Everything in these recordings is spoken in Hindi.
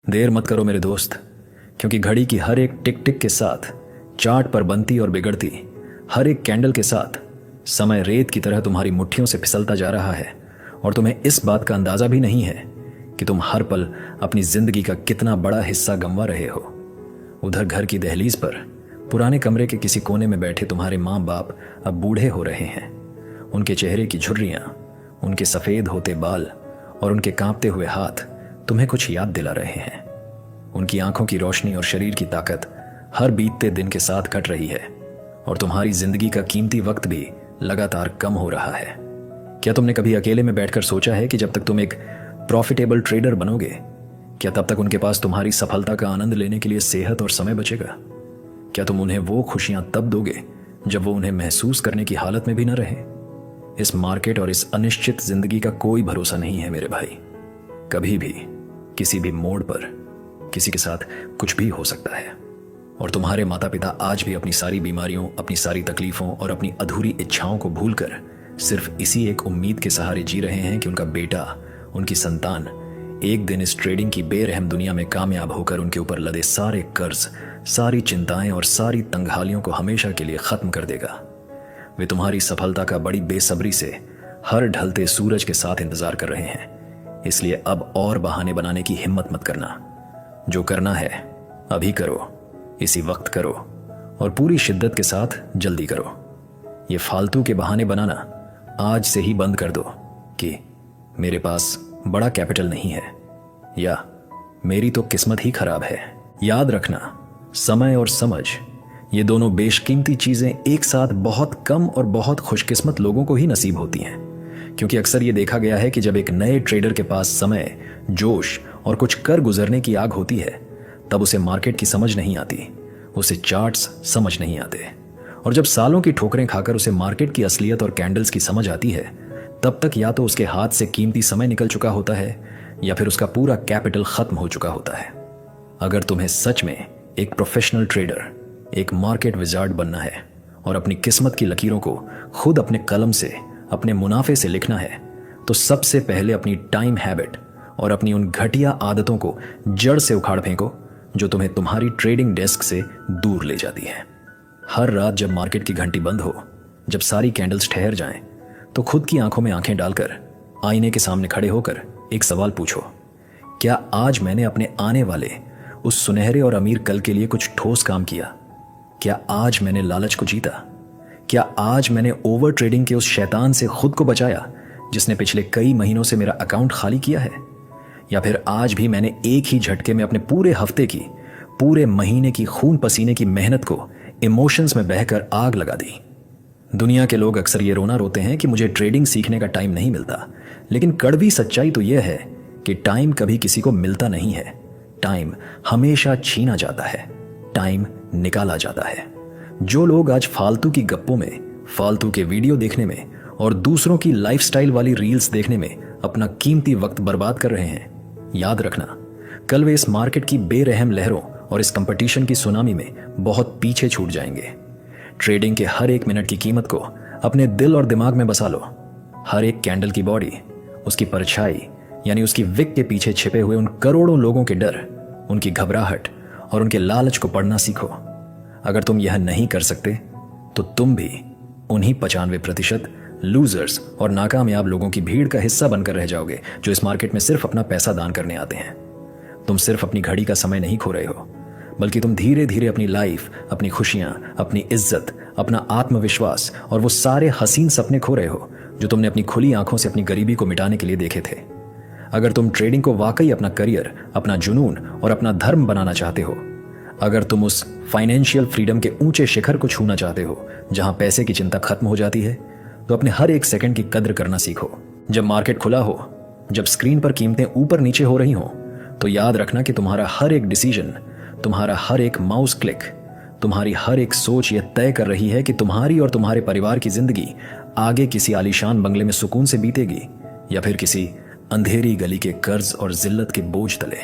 देर मत करो मेरे दोस्त, क्योंकि घड़ी की हर एक टिक टिक के साथ, चार्ट पर बनती और बिगड़ती हर एक कैंडल के साथ समय रेत की तरह तुम्हारी मुट्ठियों से फिसलता जा रहा है और तुम्हें इस बात का अंदाजा भी नहीं है कि तुम हर पल अपनी जिंदगी का कितना बड़ा हिस्सा गंवा रहे हो। उधर घर की दहलीज पर पुराने कमरे के किसी कोने में बैठे तुम्हारे माँ बाप अब बूढ़े हो रहे हैं। उनके चेहरे की झुर्रियाँ, उनके सफ़ेद होते बाल और उनके कांपते हुए हाथ तुम्हें कुछ याद दिला रहे हैं। उनकी आंखों की रोशनी और शरीर की ताकत हर बीतते दिन के साथ घट रही है और तुम्हारी जिंदगी का कीमती वक्त भी लगातार कम हो रहा है। क्या तुमने कभी अकेले में बैठकर सोचा है कि जब तक तुम एक प्रॉफिटेबल ट्रेडर बनोगे, क्या तब तक उनके पास तुम्हारी सफलता का आनंद लेने के लिए सेहत और समय बचेगा? क्या तुम उन्हें वो खुशियां तब दोगे जब वो उन्हें महसूस करने की हालत में भी न रहे? इस मार्केट और इस अनिश्चित जिंदगी का कोई भरोसा नहीं है मेरे भाई। कभी भी किसी भी मोड़ पर किसी के साथ कुछ भी हो सकता है और तुम्हारे माता पिता आज भी अपनी सारी बीमारियों, अपनी सारी तकलीफों और अपनी अधूरी इच्छाओं को भूलकर सिर्फ इसी एक उम्मीद के सहारे जी रहे हैं कि उनका बेटा, उनकी संतान एक दिन इस ट्रेडिंग की बेरहम दुनिया में कामयाब होकर उनके ऊपर लदे सारे कर्ज, सारी चिंताएं और सारी तंगहालियों को हमेशा के लिए खत्म कर देगा। वे तुम्हारी सफलता का बड़ी बेसब्री से हर ढलते सूरज के साथ इंतजार कर रहे हैं। इसलिए अब और बहाने बनाने की हिम्मत मत करना। जो करना है अभी करो, इसी वक्त करो और पूरी शिद्दत के साथ जल्दी करो। ये फालतू के बहाने बनाना आज से ही बंद कर दो कि मेरे पास बड़ा कैपिटल नहीं है या मेरी तो किस्मत ही खराब है। याद रखना, समय और समझ, ये दोनों बेशकीमती चीजें एक साथ बहुत कम और बहुत खुशकिस्मत लोगों को ही नसीब होती हैं, क्योंकि अक्सर ये देखा गया है कि जब एक नए ट्रेडर के पास समय, जोश और कुछ कर गुजरने की आग होती है, तब उसे मार्केट की समझ नहीं आती, उसे चार्ट्स समझ नहीं आते। और जब सालों की ठोकरें खाकर उसे मार्केट की असलियत और कैंडल्स की समझ आती है, तब तक या तो उसके हाथ से कीमती समय निकल चुका होता है या फिर उसका पूरा कैपिटल खत्म हो चुका होता है। अगर तुम्हें सच में एक प्रोफेशनल ट्रेडर, एक मार्केट विजार्ड बनना है और अपनी किस्मत की लकीरों को खुद अपने कलम से, अपने मुनाफे से लिखना है, तो सबसे पहले अपनी टाइम हैबिट और अपनी उन घटिया आदतों को जड़ से उखाड़ फेंको जो तुम्हें तुम्हारी ट्रेडिंग डेस्क से दूर ले जाती है। हर रात जब मार्केट की घंटी बंद हो, जब सारी कैंडल्स ठहर जाएं, तो खुद की आंखों में आंखें डालकर आईने के सामने खड़े होकर एक सवाल पूछो, क्या आज मैंने अपने आने वाले उस सुनहरे और अमीर कल के लिए कुछ ठोस काम किया? क्या आज मैंने लालच को जीता? क्या आज मैंने ओवर ट्रेडिंग के उस शैतान से खुद को बचाया जिसने पिछले कई महीनों से मेरा अकाउंट खाली किया है? या फिर आज भी मैंने एक ही झटके में अपने पूरे हफ्ते की, पूरे महीने की खून पसीने की मेहनत को इमोशंस में बहकर आग लगा दी? दुनिया के लोग अक्सर ये रोना रोते हैं कि मुझे ट्रेडिंग सीखने का टाइम नहीं मिलता, लेकिन कड़वी सच्चाई तो यह है कि टाइम कभी किसी को मिलता नहीं है। टाइम हमेशा छीना जाता है, टाइम निकाला जाता है। जो लोग आज फालतू की गप्पों में, फालतू के वीडियो देखने में और दूसरों की लाइफस्टाइल वाली रील्स देखने में अपना कीमती वक्त बर्बाद कर रहे हैं, याद रखना, कल वे इस मार्केट की बेरहम लहरों और इस कंपटीशन की सुनामी में बहुत पीछे छूट जाएंगे। ट्रेडिंग के हर एक मिनट की कीमत को अपने दिल और दिमाग में बसा लो। हर एक कैंडल की बॉडी, उसकी परछाई यानी उसकी विक के पीछे छिपे हुए उन करोड़ों लोगों के डर, उनकी घबराहट और उनके लालच को पढ़ना सीखो। अगर तुम यह नहीं कर सकते तो तुम भी उन्हीं 95% लूजर्स और नाकामयाब लोगों की भीड़ का हिस्सा बनकर रह जाओगे जो इस मार्केट में सिर्फ अपना पैसा दान करने आते हैं। तुम सिर्फ अपनी घड़ी का समय नहीं खो रहे हो, बल्कि तुम धीरे धीरे अपनी लाइफ, अपनी खुशियां, अपनी इज्जत, अपना आत्मविश्वास और वो सारे हसीन सपने खो रहे हो जो तुमने अपनी खुली आंखों से अपनी गरीबी को मिटाने के लिए देखे थे। अगर तुम ट्रेडिंग को वाकई अपना करियर, अपना जुनून और अपना धर्म बनाना चाहते हो, अगर तुम उस फाइनेंशियल फ्रीडम के ऊंचे शिखर को छूना चाहते हो जहां पैसे की चिंता खत्म हो जाती है, तो अपने हर एक सेकंड की कद्र करना सीखो। जब मार्केट खुला हो, जब स्क्रीन पर कीमतें ऊपर नीचे हो रही हो, तो याद रखना कि तुम्हारा हर एक डिसीजन, तुम्हारा हर एक माउस क्लिक, तुम्हारी हर एक सोच यह तय कर रही है कि तुम्हारी और तुम्हारे परिवार की जिंदगी आगे किसी आलीशान बंगले में सुकून से बीतेगी या फिर किसी अंधेरी गली के कर्ज और जिल्लत के बोझ तले।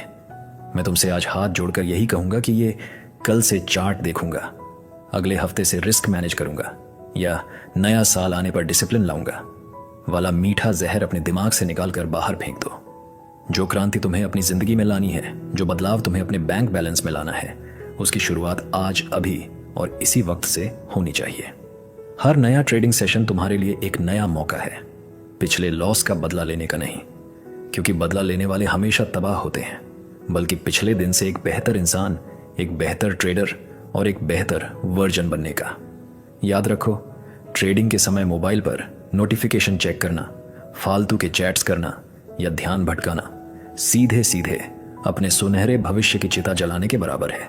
मैं तुमसे आज हाथ जोड़कर यही कहूंगा कि ये कल से चार्ट देखूंगा, अगले हफ्ते से रिस्क मैनेज करूंगा या नया साल आने पर डिसिप्लिन लाऊंगा वाला मीठा जहर अपने दिमाग से निकालकर बाहर फेंक दो। जो क्रांति तुम्हें अपनी जिंदगी में लानी है, जो बदलाव तुम्हें अपने बैंक बैलेंस में लाना है, उसकी शुरुआत आज, अभी और इसी वक्त से होनी चाहिए। हर नया ट्रेडिंग सेशन तुम्हारे लिए एक नया मौका है, पिछले लॉस का बदला लेने का नहीं, क्योंकि बदला लेने वाले हमेशा तबाह होते हैं, बल्कि पिछले दिन से एक बेहतर इंसान, एक बेहतर ट्रेडर और एक बेहतर वर्जन बनने का। याद रखो, ट्रेडिंग के समय मोबाइल पर नोटिफिकेशन चेक करना, फालतू के चैट्स करना या ध्यान भटकाना सीधे सीधे अपने सुनहरे भविष्य की चिता जलाने के बराबर है।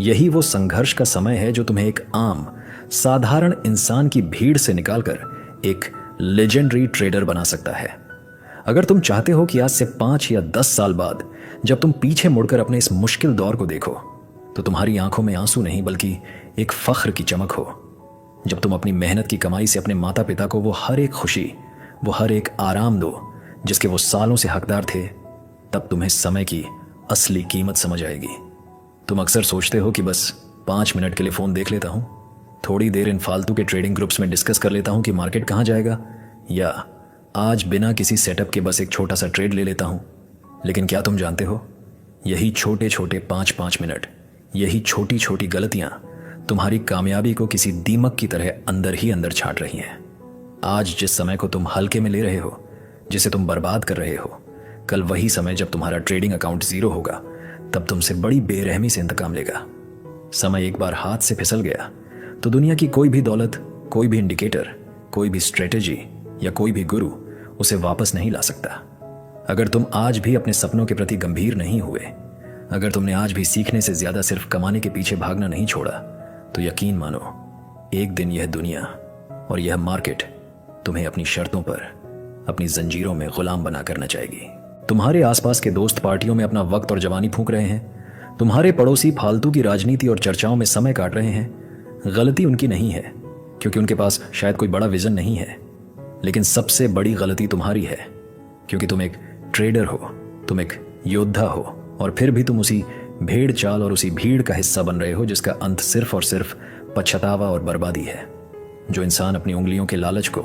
यही वो संघर्ष का समय है जो तुम्हें एक आम साधारण इंसान की भीड़ से निकालकर एक लेजेंडरी ट्रेडर बना सकता है। अगर तुम चाहते हो कि आज से 5 या 10 साल बाद जब तुम पीछे मुड़कर अपने इस मुश्किल दौर को देखो तो तुम्हारी आंखों में आंसू नहीं बल्कि एक फख्र की चमक हो, जब तुम अपनी मेहनत की कमाई से अपने माता पिता को वो हर एक खुशी, वो हर एक आराम दो जिसके वो सालों से हकदार थे, तब तुम्हें समय की असली कीमत समझ आएगी। तुम अक्सर सोचते हो कि बस 5 मिनट के लिए फ़ोन देख लेता हूँ, थोड़ी देर इन फालतू के ट्रेडिंग ग्रुप्स में डिस्कस कर लेता हूँ कि मार्केट कहाँ जाएगा, या आज बिना किसी सेटअप के बस एक छोटा सा ट्रेड ले लेता हूँ। लेकिन क्या तुम जानते हो, यही छोटे छोटे 5-5 मिनट, यही छोटी छोटी गलतियाँ तुम्हारी कामयाबी को किसी दीमक की तरह अंदर ही अंदर छांट रही हैं। आज जिस समय को तुम हल्के में ले रहे हो, जिसे तुम बर्बाद कर रहे हो, कल वही समय जब तुम्हारा ट्रेडिंग अकाउंट 0 होगा तब तुमसे बड़ी बेरहमी से इंतकाम लेगा। समय एक बार हाथ से फिसल गया तो दुनिया की कोई भी दौलत, कोई भी इंडिकेटर, कोई भी स्ट्रेटेजी या कोई भी गुरु उसे वापस नहीं ला सकता। अगर तुम आज भी अपने सपनों के प्रति गंभीर नहीं हुए, अगर तुमने आज भी सीखने से ज्यादा सिर्फ कमाने के पीछे भागना नहीं छोड़ा, तो यकीन मानो एक दिन यह दुनिया और यह मार्केट तुम्हें अपनी शर्तों पर, अपनी जंजीरों में गुलाम बना कर नचाएगी। तुम्हारे आसपास के दोस्त पार्टियों में अपना वक्त और जवानी फूंक रहे हैं, तुम्हारे पड़ोसी फालतू की राजनीति और चर्चाओं में समय काट रहे हैं। गलती उनकी नहीं है, क्योंकि उनके पास शायद कोई बड़ा विजन नहीं है, लेकिन सबसे बड़ी गलती तुम्हारी है, क्योंकि तुम एक ट्रेडर हो, तुम एक योद्धा हो, और फिर भी तुम उसी भेड़ चाल और उसी भीड़ का हिस्सा बन रहे हो जिसका अंत सिर्फ और सिर्फ पछतावा और बर्बादी है। जो इंसान अपनी उंगलियों के लालच को,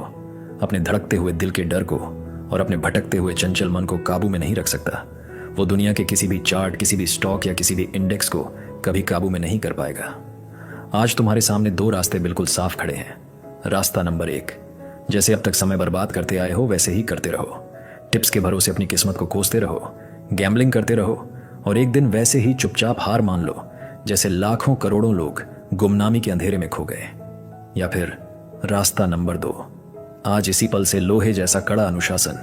अपने धड़कते हुए दिल के डर को और अपने भटकते हुए चंचल मन को काबू में नहीं रख सकता, वो दुनिया के किसी भी चार्ट, किसी भी स्टॉक या किसी भी इंडेक्स को कभी काबू में नहीं कर पाएगा। आज तुम्हारे सामने 2 रास्ते बिल्कुल साफ खड़े हैं। रास्ता नंबर 1, जैसे अब तक समय बर्बाद करते आए हो वैसे ही करते रहो, टिप्स के भरोसे अपनी किस्मत को कोसते रहो, गैम्बलिंग करते रहो और एक दिन वैसे ही चुपचाप हार मान लो जैसे लाखों करोड़ों लोग गुमनामी के अंधेरे में खो गए। या फिर रास्ता नंबर 2, आज इसी पल से लोहे जैसा कड़ा अनुशासन,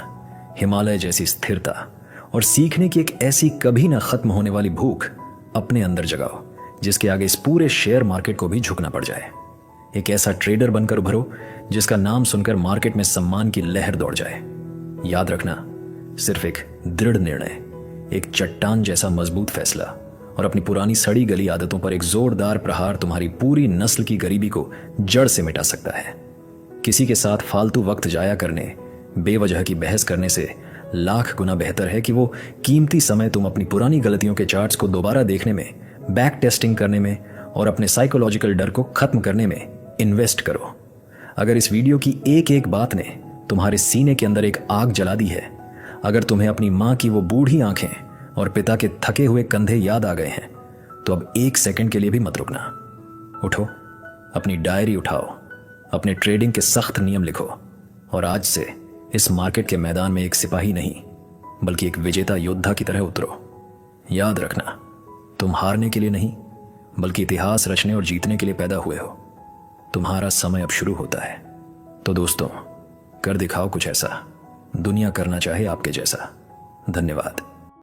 हिमालय जैसी स्थिरता और सीखने की एक ऐसी कभी ना खत्म होने वाली भूख अपने अंदर जगाओ जिसके आगे इस पूरे शेयर मार्केट को भी झुकना पड़ जाए। एक ऐसा ट्रेडर बनकर उभरो जिसका नाम सुनकर मार्केट में सम्मान की लहर दौड़ जाए। याद रखना, सिर्फ एक दृढ़ निर्णय, एक चट्टान जैसा मजबूत फैसला और अपनी पुरानी सड़ी गली आदतों पर एक जोरदार प्रहार तुम्हारी पूरी नस्ल की गरीबी को जड़ से मिटा सकता है। किसी के साथ फालतू वक्त जाया करने, बेवजह की बहस करने से लाख गुना बेहतर है कि वो कीमती समय तुम अपनी पुरानी गलतियों के चार्ट्स को दोबारा देखने में, बैक टेस्टिंग करने में और अपने साइकोलॉजिकल डर को खत्म करने में इन्वेस्ट करो। अगर इस वीडियो की एक एक बात ने तुम्हारे सीने के अंदर एक आग जला दी है, अगर तुम्हें अपनी माँ की वो बूढ़ी आंखें और पिता के थके हुए कंधे याद आ गए हैं, तो अब 1 सेकंड के लिए भी मत रुकना। उठो, अपनी डायरी उठाओ, अपने ट्रेडिंग के सख्त नियम लिखो और आज से इस मार्केट के मैदान में एक सिपाही नहीं बल्कि एक विजेता योद्धा की तरह उतरो। याद रखना, तुम हारने के लिए नहीं बल्कि इतिहास रचने और जीतने के लिए पैदा हुए हो। तुम्हारा समय अब शुरू होता है। तो दोस्तों, कर दिखाओ कुछ ऐसा दुनिया करना चाहे आपके जैसा। धन्यवाद।